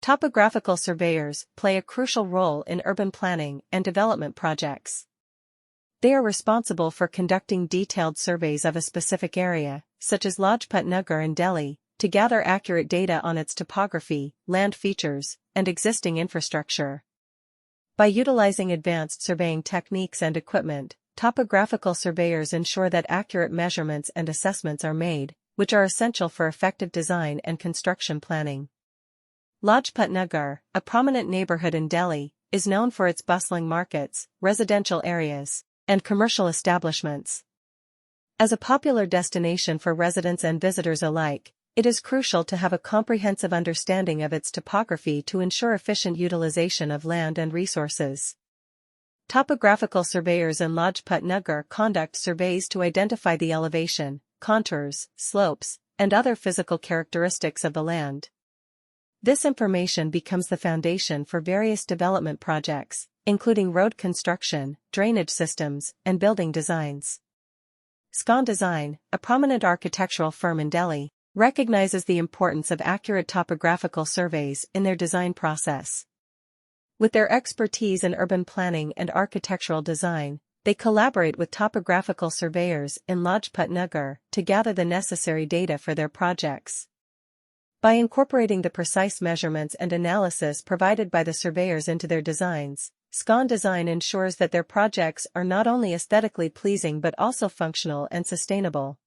Topographical surveyors play a crucial role in urban planning and development projects. They are responsible for conducting detailed surveys of a specific area, such as Lajpat Nagar in Delhi, to gather accurate data on its topography, land features, and existing infrastructure. By utilizing advanced surveying techniques and equipment, topographical surveyors ensure that accurate measurements and assessments are made, which are essential for effective design and construction planning. Lajpat Nagar, a prominent neighborhood in Delhi, is known for its bustling markets, residential areas, and commercial establishments. As a popular destination for residents and visitors alike, it is crucial to have a comprehensive understanding of its topography to ensure efficient utilization of land and resources. Topographical surveyors in Lajpat Nagar conduct surveys to identify the elevation, contours, slopes, and other physical characteristics of the land. This information becomes the foundation for various development projects, including road construction, drainage systems, and building designs. SCON Design, a prominent architectural firm in Delhi, recognizes the importance of accurate topographical surveys in their design process. With their expertise in urban planning and architectural design, they collaborate with topographical surveyors in Lajpat Nagar to gather the necessary data for their projects. By incorporating the precise measurements and analysis provided by the surveyors into their designs, SCON Design ensures that their projects are not only aesthetically pleasing but also functional and sustainable.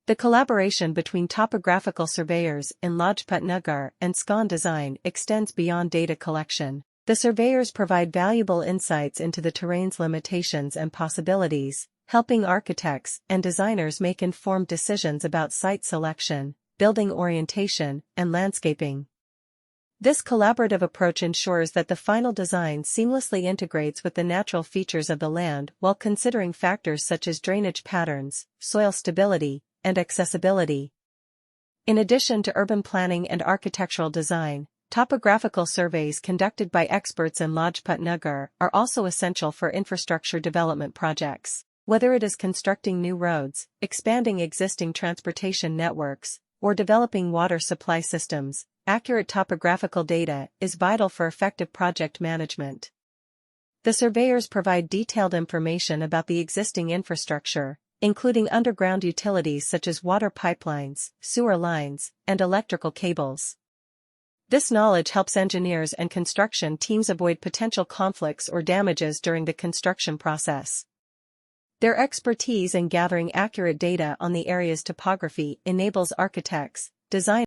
The collaboration between topographical surveyors in Lajpat Nagar and SCON Design extends beyond data collection. The surveyors provide valuable insights into the terrain's limitations and possibilities, helping architects and designers make informed decisions about site selection, building orientation, and landscaping. This collaborative approach ensures that the final design seamlessly integrates with the natural features of the land while considering factors such as drainage patterns, soil stability, and accessibility. In addition to urban planning and architectural design, topographical surveys conducted by experts in Lajpat Nagar are also essential for infrastructure development projects. Whether it is constructing new roads, expanding existing transportation networks, or developing water supply systems, accurate topographical data is vital for effective project management. The surveyors provide detailed information about the existing infrastructure, including underground utilities such as water pipelines, sewer lines, and electrical cables. This knowledge helps engineers and construction teams avoid potential conflicts or damages during the construction process. Their expertise in gathering accurate data on the area's topography enables architects, designers,